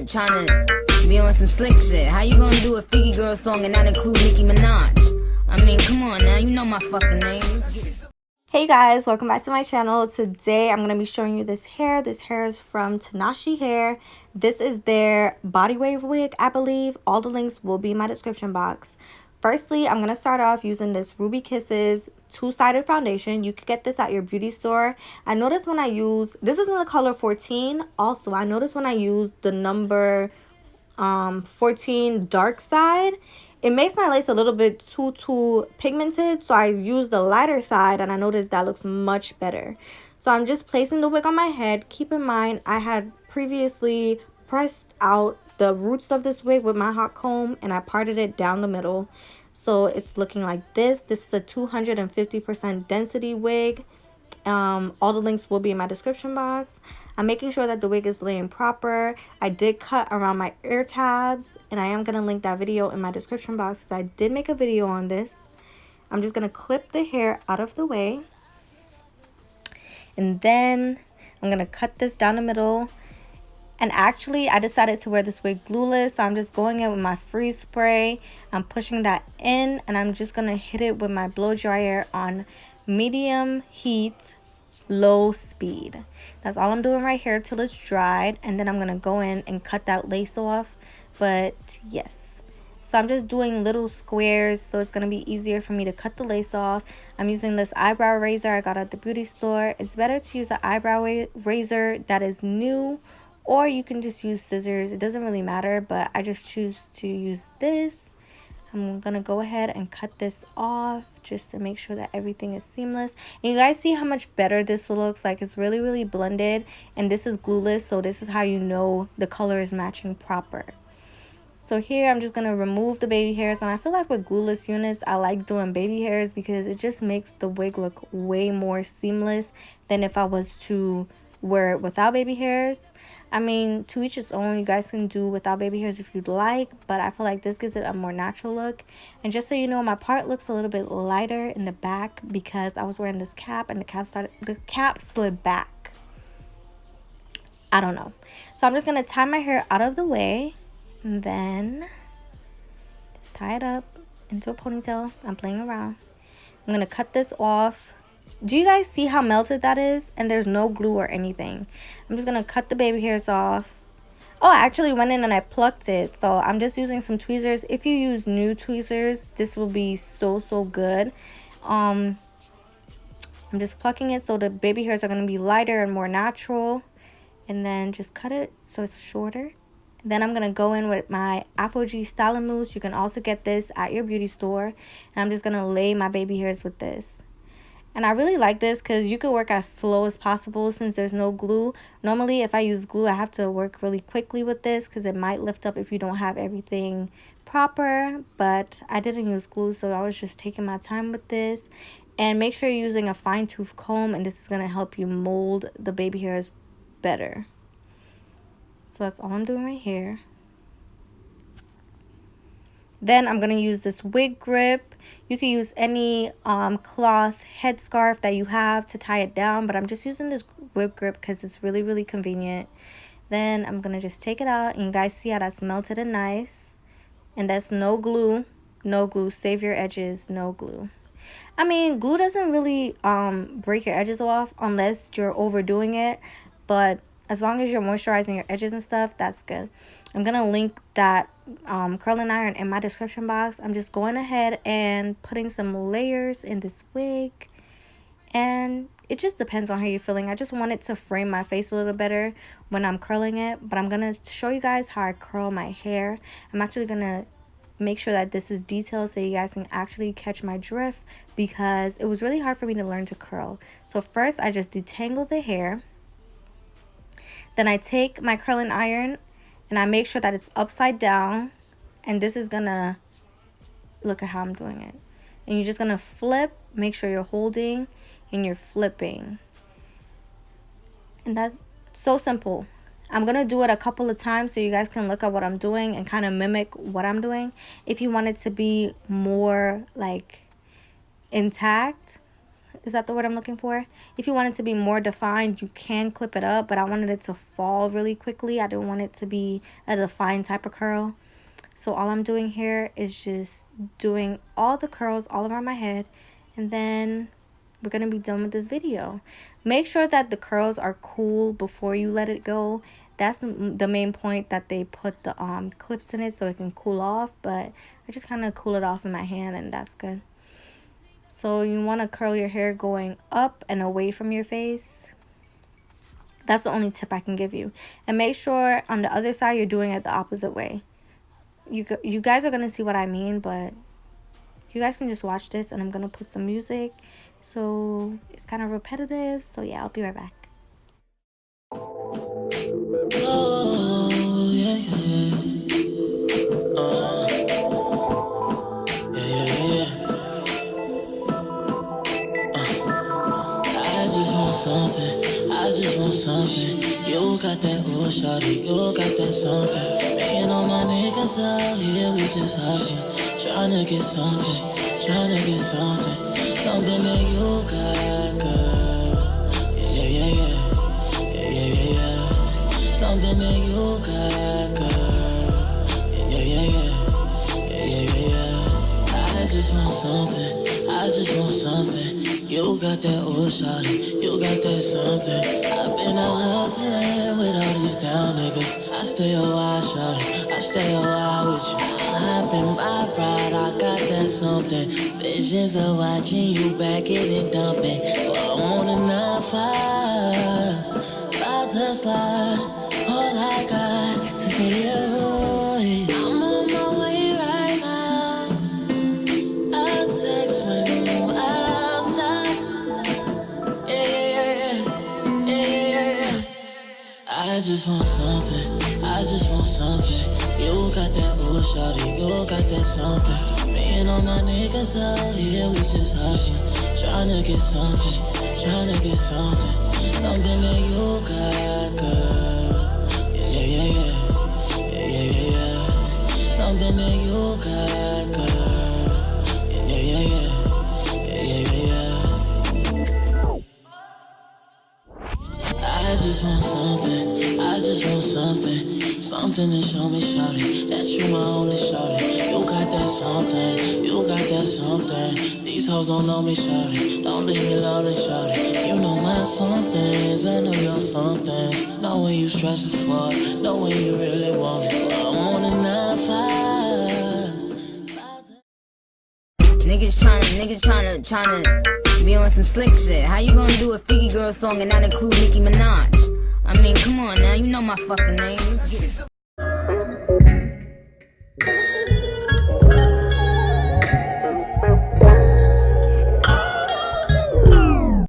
trying to be on some slick shit. How you gonna do a Freaky Girl song and not include Nicki Minaj? I mean, come on now, you know my fucking name. Hey guys, welcome back to my channel. Today I'm going to be showing you this hair. This hair is from Tinashe Hair. This is their body wave wig, I believe. All the links will be in my description box. Firstly, I'm going to start off using this Ruby Kisses two-sided foundation. You could get this at your beauty store. I noticed when I use, this is in the color 14. Also, I noticed when I use the number 14 dark side, it makes my lace a little bit too pigmented, so I use the lighter side and I noticed that looks much better. So I'm just placing the wig on my head. Keep in mind I had previously pressed out the roots of this wig with my hot comb and I parted it down the middle, so it's looking like this. This is a 250% density wig. All the links will be in my description box. I'm making sure that the wig is laying proper. I did cut around my ear tabs, and I am going to link that video in my description box because I did make a video on this. I'm just going to clip the hair out of the way, and then I'm going to cut this down the middle. And actually, I decided to wear this wig glueless, so I'm just going in with my freeze spray. I'm pushing that in, and I'm just going to hit it with my blow dryer on medium heat, low speed. That's all I'm doing right here till it's dried, and then I'm going to go in and cut that lace off. But yes, so I'm just doing little squares so it's going to be easier for me to cut the lace off. I'm using this eyebrow razor I got at the beauty store. It's better to use an eyebrow razor that is new, or you can just use scissors. It doesn't really matter, but I just choose to use this. I'm going to go ahead and cut this off just to make sure that everything is seamless. And you guys see how much better this looks? Like, it's really blended. And this is glueless, so this is how you know the color is matching proper. So here I'm just going to remove the baby hairs. And I feel like with glueless units, I like doing baby hairs because it just makes the wig look way more seamless than if I was to wear it without baby hairs. I mean, to each its own. You guys can do without baby hairs if you'd like, but I feel like this gives it a more natural look. And just so you know, my part looks a little bit lighter in the back because I was wearing this cap and the cap slid back. I don't know. So I'm just gonna tie my hair out of the way and then just tie it up into a ponytail. I'm playing around. I'm gonna cut this off. Do you guys see how melted that is? And there's no glue or anything. I'm just going to cut the baby hairs off. Oh, I actually went in and I plucked it. So I'm just using some tweezers. If you use new tweezers, this will be so good. I'm just plucking it so the baby hairs are going to be lighter and more natural. And then just cut it so it's shorter. Then I'm going to go in with my Afro G styling mousse. You can also get this at your beauty store. And I'm just going to lay my baby hairs with this. And I really like this because you could work as slow as possible since there's no glue. Normally, if I use glue, I have to work really quickly with this because it might lift up if you don't have everything proper. But I didn't use glue, so I was just taking my time with this. And make sure you're using a fine-tooth comb, and this is going to help you mold the baby hairs better. So that's all I'm doing right here. Then I'm going to use this wig grip. You can use any cloth headscarf that you have to tie it down, but I'm just using this wig grip because it's really convenient. Then I'm going to just take it out, and you guys see how that's melted and nice. And that's no glue. No glue. Save your edges. No glue. I mean, glue doesn't really break your edges off unless you're overdoing it, but as long as you're moisturizing your edges and stuff, that's good. I'm going to link that curling iron in my description box. I'm just going ahead and putting some layers in this wig. And it just depends on how you're feeling. I just want it to frame my face a little better when I'm curling it. But I'm going to show you guys how I curl my hair. I'm actually going to make sure that this is detailed so you guys can actually catch my drift because it was really hard for me to learn to curl. So first, I just detangle the hair. Then I take my curling iron and I make sure that it's upside down. And this is gonna, look at how I'm doing it. And you're just gonna flip, make sure you're holding and you're flipping. And that's so simple. I'm gonna do it a couple of times so you guys can look at what I'm doing and kind of mimic what I'm doing. If you want it to be more like intact, Is that the word I'm looking for? If you want it to be more defined, you can clip it up, but I wanted it to fall really quickly. I didn't want it to be a defined type of curl. So all I'm doing here is just doing all the curls all around my head, and then we're gonna be done with this video. Make sure that the curls are cool before you let it go. That's the main point, that they put the clips in it so it can cool off, but I just kind of cool it off in my hand, and that's good. So you want to curl your hair going up and away from your face. That's the only tip I can give you. And make sure on the other side you're doing it the opposite way. You guys are going to see what I mean, but you guys can just watch this, and I'm going to put some music. So it's kind of repetitive. So yeah, I'll be right back. Oh, yeah, yeah. I just want something. You got that old shawty, you got that something. Me and all my niggas out here, we just hustling, tryna get something, something that you got, girl. Yeah. Something that you got, girl. Yeah. I just want something. You got that old shawty, you got that something. I've been out hustling with all these down niggas. I stay a while, shawty, I stay a while with you. I hop in my ride, I got that something. Visions of watching you back it and dumping. So I'm on a 9-5, about to slide. All I got is video. I'm on my way right now. I'll text when I'm outside. Yeah. I just want something. You got that old shawty, you got that something. Me and all my niggas out here, we just hustling, tryna get something, something that you got, girl. Yeah. Something that you got, girl. Yeah. I just want something to show me, shawty, that you my only shawty. You got that something. These hoes don't know me, shawty, don't leave me lonely, shawty. You know my somethings, I know your somethings. Know when you stressing for it, know when you really want it. So I'm on a 9-5. Niggas tryna be on some slick shit. How you gonna do a freaky girl song and not include Nicki Minaj? I mean, come on now, you know my fucking name.